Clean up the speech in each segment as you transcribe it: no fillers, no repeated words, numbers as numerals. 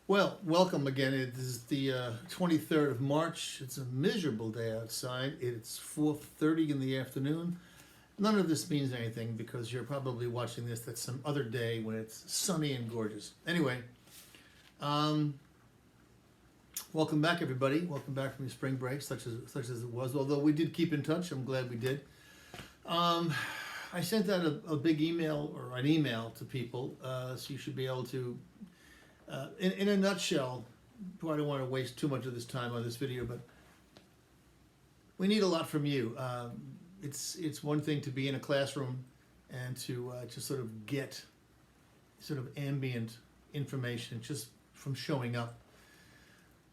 Well, welcome again. It is the 23rd of March. It's a miserable day outside. It's 4:30 in the afternoon. None of this means anything because you're probably watching this at some other day when it's sunny and gorgeous. Anyway, um, welcome back, everybody. Welcome back from your spring break, such as it was. Although we did keep in touch, I'm glad we did. I sent out a big email or an email to people, so you should be able to. In a nutshell, I don't want to waste too much of this time on this video, but we need a lot from you. It's one thing to be in a classroom and to sort of get sort of ambient information just from showing up.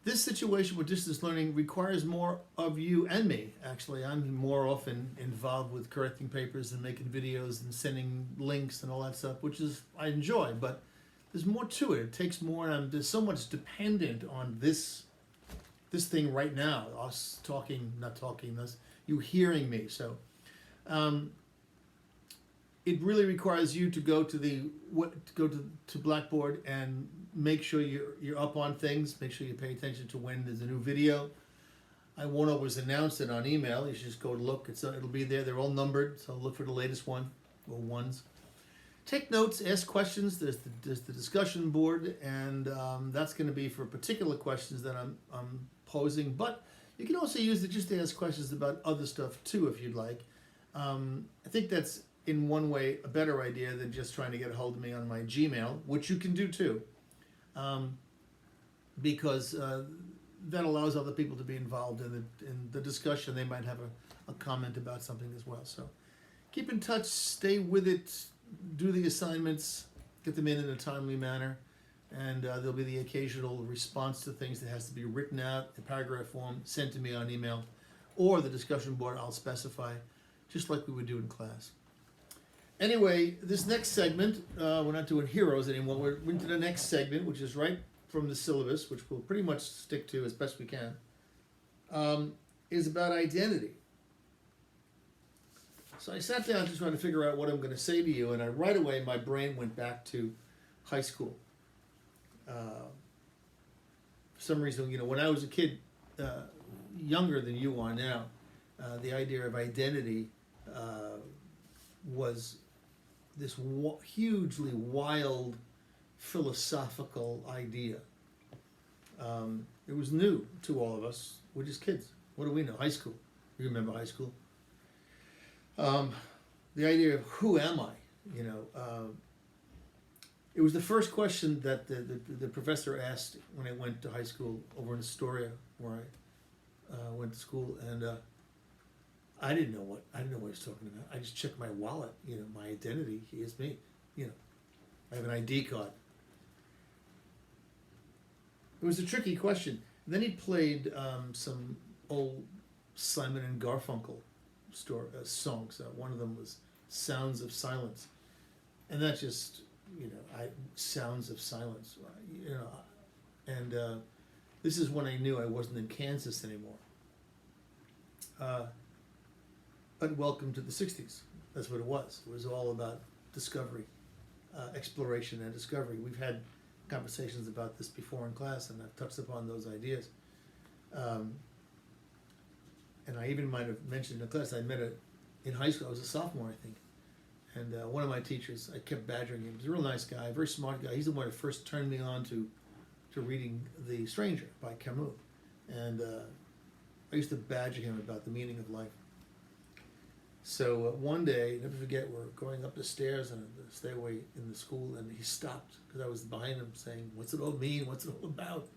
This situation with distance learning requires more of you and me, actually. I'm more often involved with correcting papers and making videos and sending links and all that stuff, which is I enjoy, but there's more to it. It takes more, and there's so much dependent on this thing right now. Us talking, not talking, us you hearing me. So, it really requires you to go to Blackboard and make sure you're up on things. Make sure you pay attention to when there's a new video. I won't always announce it on email. You should just go look. It'll be there. They're all numbered, so look for the latest one or ones. Take notes, ask questions. There's the discussion board, and that's going to be for particular questions that I'm posing. But you can also use it just to ask questions about other stuff too, if you'd like. I think that's in one way a better idea than just trying to get a hold of me on my Gmail, which you can do too, because that allows other people to be involved in the discussion. They might have a comment about something as well. So keep in touch, stay with it. Do the assignments, get them in a timely manner, and there'll be the occasional response to things that has to be written out in paragraph form, sent to me on email, or the discussion board I'll specify, just like we would do in class. Anyway, this next segment, we're not doing heroes anymore, we're into the next segment, which is right from the syllabus, which we'll pretty much stick to as best we can, is about identity. So I sat down to try to figure out what I'm going to say to you, and right away my brain went back to high school. For some reason, when I was a kid, younger than you are now, the idea of identity was this hugely wild philosophical idea. It was new to all of us. We're just kids. What do we know? High school. You remember high school? The idea of who am I, it was the first question that the professor asked when I went to high school over in Astoria, where I went to school, and I didn't know what he was talking about. I just checked my wallet, my identity. He is me, I have an ID card. It was a tricky question. And then he played some old Simon and Garfunkel songs. One of them was Sounds of Silence, and that just Sounds of Silence, and this is when I knew I wasn't in Kansas anymore. But welcome to the 60s. That's what it was. It was all about discovery, exploration and discovery. We've had conversations about this before in class, and I've touched upon those ideas. And I even might have mentioned in the class, I met in high school. I was a sophomore, I think. And one of my teachers, I kept badgering him. He was a real nice guy, a very smart guy. He's the one who first turned me on to reading The Stranger by Camus. And I used to badger him about the meaning of life. So one day, never forget, we're going up the stairs on the stairway in the school, and he stopped because I was behind him saying, "What's it all mean? What's it all about?"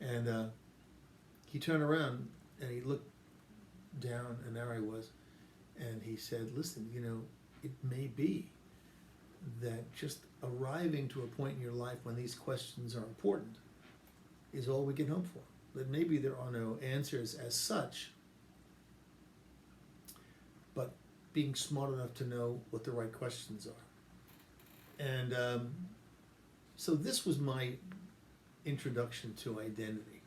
And he turned around and he looked down, and there I was, and he said, "Listen, it may be that just arriving to a point in your life when these questions are important is all we can hope for. That maybe there are no answers as such, but being smart enough to know what the right questions are." And so this was my introduction to identity.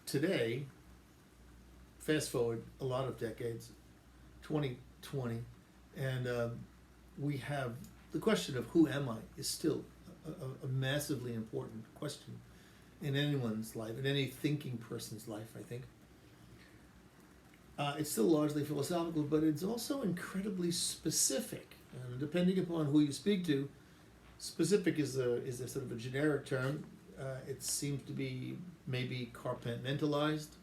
Today, fast forward a lot of decades, 2020, and we have the question of who am I is still a massively important question in anyone's life, in any thinking person's life, I think. It's still largely philosophical, but it's also incredibly specific. And depending upon who you speak to, specific is a sort of a generic term. It seems to be maybe compartmentalized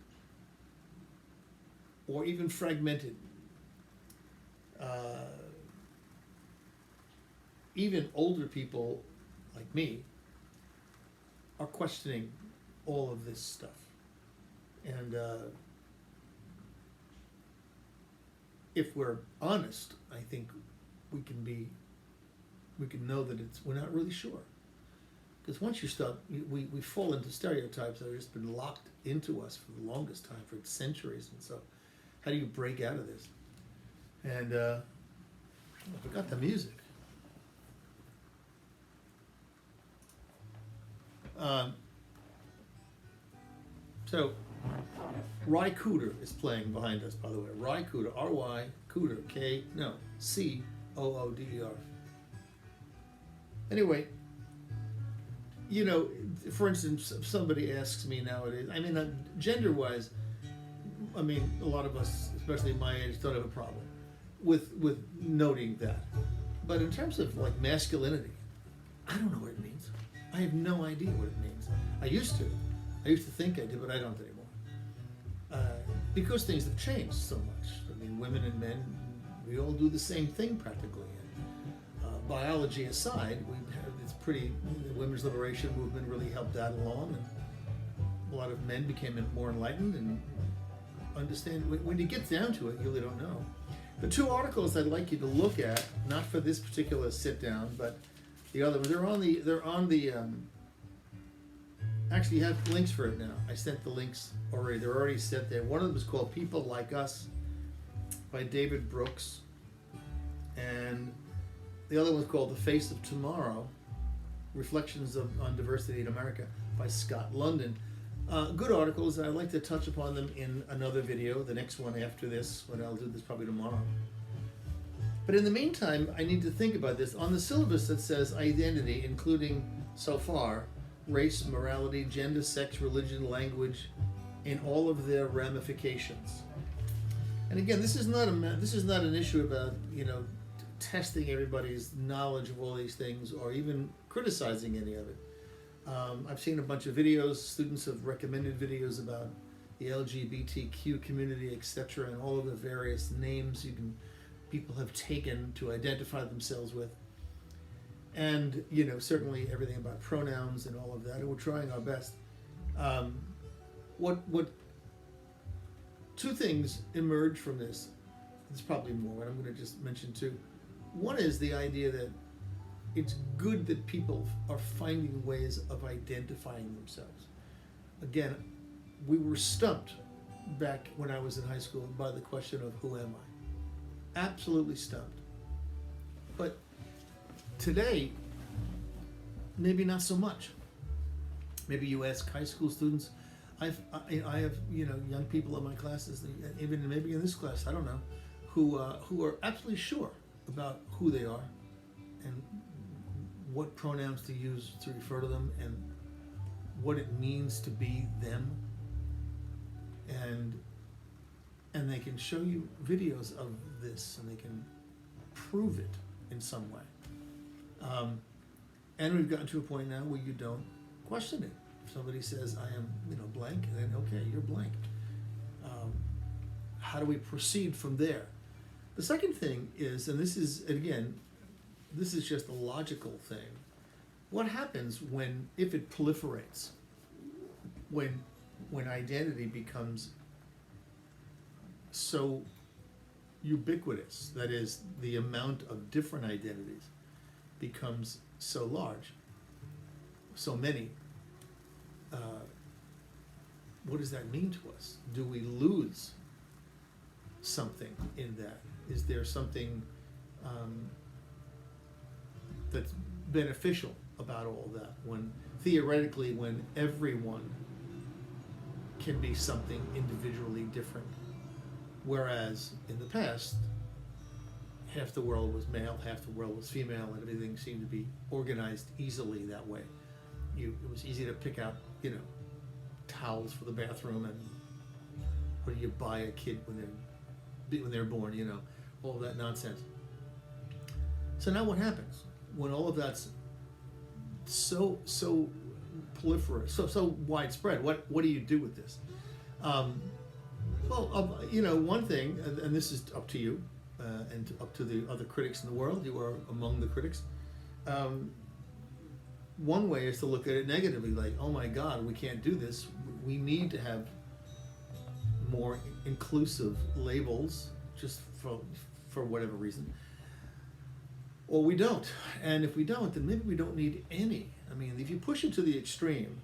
or even fragmented. Even older people like me are questioning all of this stuff. And if we're honest, I think we can know that we're not really sure. Because once you start, we fall into stereotypes that have just been locked into us for the longest time, for centuries. And so how do you break out of this? And I forgot the music. So Ry Cooder is playing behind us, by the way. Ry Cooder, R-Y, Cooder, C-O-O-D-E-R. Anyway, you know, for instance, if somebody asks me nowadays, I mean, gender-wise, I mean, a lot of us, especially my age, don't have a problem with noting that. But in terms of like masculinity, I don't know what it means. I have no idea what it means. I used to think I did, but I don't anymore. Because things have changed so much. I mean, women and men, we all do the same thing practically. And, biology aside, the women's liberation movement really helped that along, and a lot of men became more enlightened and understand. When you get down to it, you really don't know. The two articles I'd like you to look at, not for this particular sit down, but the other ones, they're on the actually, you have links for it now. I sent the links already. They're already set there. One of them is called People Like Us by David Brooks. And the other one's called The Face of Tomorrow, Reflections on Diversity in America by Scott London. Good articles. I'd like to touch upon them in another video, the next one after this, when I'll do this probably tomorrow. But in the meantime, I need to think about this. On the syllabus that says identity, including, so far, race, morality, gender, sex, religion, language, in all of their ramifications. And again, this is not an issue about, you know, testing everybody's knowledge of all these things or even criticizing any of it. I've seen a bunch of videos. Students have recommended videos about the LGBTQ community, etc., and all of the various names people have taken to identify themselves with. And, you know, certainly everything about pronouns and all of that, and we're trying our best. What two things emerge from this? There's probably more, and I'm going to just mention two. One is the idea that it's good that people are finding ways of identifying themselves. Again, we were stumped back when I was in high school by the question of who am I? Absolutely stumped. But today, maybe not so much. Maybe you ask high school students. I have young people in my classes, even maybe in this class, I don't know, who are absolutely sure about who they are and what pronouns to use to refer to them and what it means to be them. And they can show you videos of this and they can prove it in some way. And we've gotten to a point now where you don't question it. If somebody says, I am, blank, then okay, you're blank. How do we proceed from there? The second thing is, and this is just a logical thing, what happens if it proliferates? When identity becomes so ubiquitous, that is, the amount of different identities becomes so large, so many, what does that mean to us? Do we lose something in that? Is there something that's beneficial about all that when everyone can be something individually different? Whereas in the past, half the world was male, half the world was female, and everything seemed to be organized easily that way. It was easy to pick out, towels for the bathroom, and what do you buy a kid when they're born, all that nonsense. So now what happens when all of that's so proliferous, so widespread? What do you do with this? One thing, and this is up to you, and up to the other critics in the world. You are among the critics. One way is to look at it negatively, like, oh my God, we can't do this. We need to have more inclusive labels, just for whatever reason. Or we don't. And if we don't, then maybe we don't need any. I mean, if you push it to the extreme,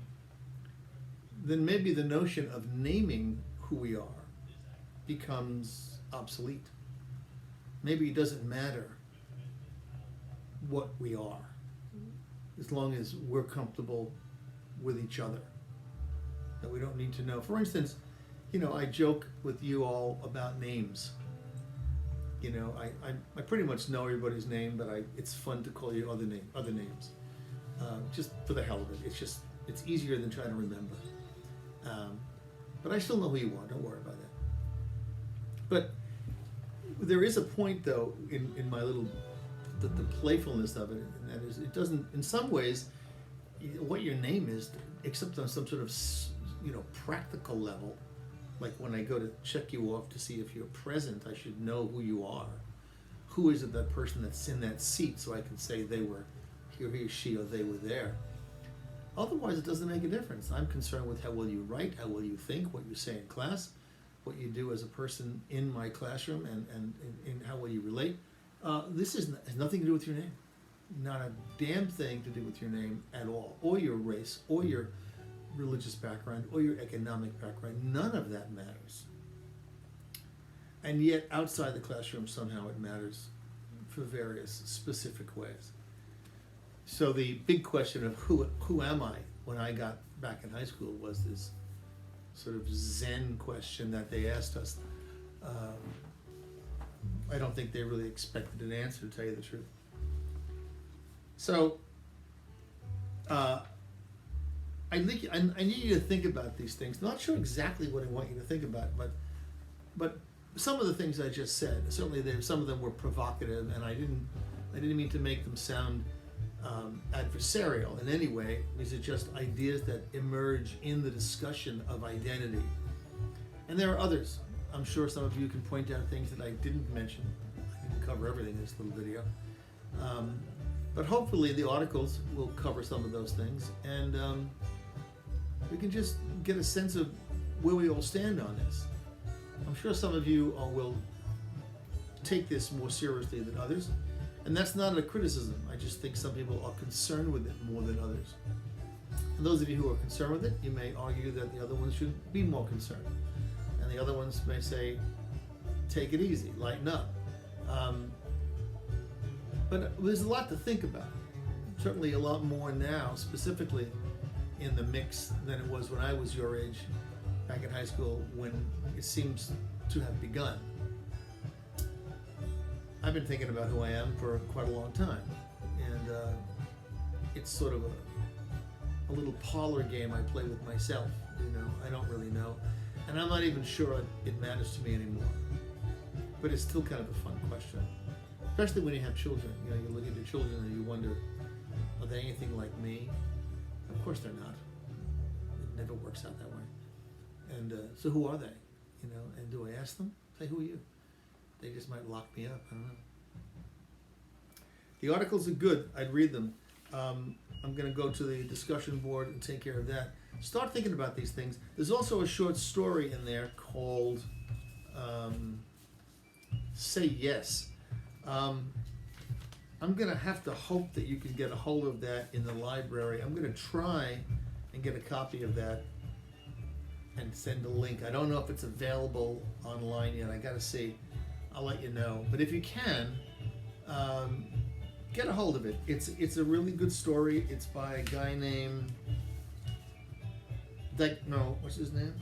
then maybe the notion of naming who we are becomes obsolete. Maybe it doesn't matter what we are, as long as we're comfortable with each other, that we don't need to know. For instance, I joke with you all about names. I pretty much know everybody's name, but it's fun to call you other names, just for the hell of it. It's easier than trying to remember. But I still know who you are. Don't worry about that. But there is a point, though, in my little the playfulness of it, and that is, it doesn't. In some ways, what your name is, except on some sort of practical level. Like when I go to check you off to see if you're present, I should know who you are. Who is it, that person that's in that seat, so I can say they were here, he, she, or they were there. Otherwise, it doesn't make a difference. I'm concerned with how well you write, how well you think, what you say in class, what you do as a person in my classroom, and how well you relate. This has nothing to do with your name. Not a damn thing to do with your name at all, or your race, or your religious background, or your economic background. None of that matters. And yet, outside the classroom, somehow it matters for various specific ways. So the big question of who am I when I got back in high school was this sort of Zen question that they asked us. I don't think they really expected an answer, to tell you the truth. So I need you to think about these things. Not sure exactly what I want you to think about, but some of the things I just said, certainly some of them were provocative, and I didn't mean to make them sound adversarial in any way. These are just ideas that emerge in the discussion of identity. And there are others. I'm sure some of you can point out things that I didn't mention. I didn't cover everything in this little video. But hopefully the articles will cover some of those things, and we can just get a sense of where we all stand on this. I'm sure some of you will take this more seriously than others, and that's not a criticism. I just think some people are concerned with it more than others. And those of you who are concerned with it, you may argue that the other ones should be more concerned. And the other ones may say, take it easy, lighten up. But there's a lot to think about. Certainly a lot more now, specifically in the mix, than it was when I was your age, back in high school, when it seems to have begun. I've been thinking about who I am for quite a long time, and it's sort of a little parlor game I play with myself. I don't really know, and I'm not even sure it matters to me anymore. But it's still kind of a fun question, especially when you have children. You look at your children and you wonder, are they anything like me? Of course they're not. It never works out that way. And so who are they? And do I ask them? Say, who are you? They just might lock me up. I don't know. The articles are good. I'd read them. I'm going to go to the discussion board and take care of that. Start thinking about these things. There's also a short story in there called Say Yes. I'm going to have to hope that you can get a hold of that in the library. I'm going to try and get a copy of that and send a link. I don't know if it's available online yet. I got to see. I'll let you know. But if you can, get a hold of it. It's a really good story. It's by a guy named what's his name?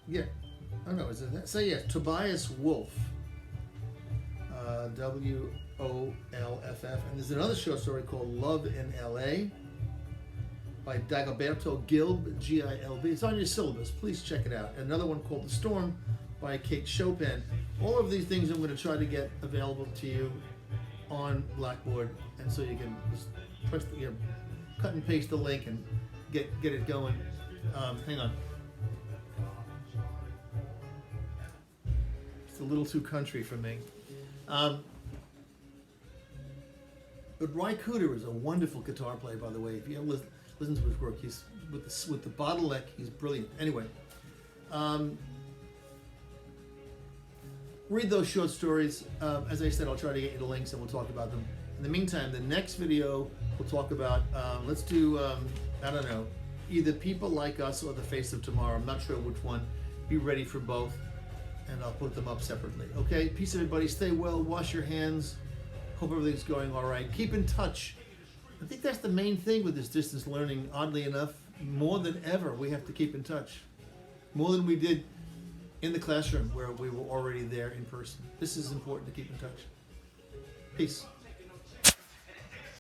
Yeah. Oh no, is it that? So yeah, Tobias Wolff. WOLFF. And there's another short story called Love in LA by Dagoberto Gilb, G-I-L-B. It's on your syllabus. Please check it out. Another one called The Storm by Kate Chopin. All of these things I'm going to try to get available to you on Blackboard, and so you can just press the, cut and paste the link and get it going. Hang on. It's a little too country for me. But Ry Cooder is a wonderful guitar player, by the way. If you ever listen to his work, he's with the bottleneck, he's brilliant. Anyway, read those short stories. As I said, I'll try to get you the links and we'll talk about them. In the meantime, the next video we'll talk about, let's do, I don't know, either People Like Us or The Face of Tomorrow. I'm not sure which one. Be ready for both, and I'll put them up separately. Okay, peace everybody, stay well, wash your hands. Hope everything's going all right. Keep in touch. I think that's the main thing with this distance learning, oddly enough. More than ever, we have to keep in touch. More than we did in the classroom where we were already there in person. This is important to keep in touch. Peace.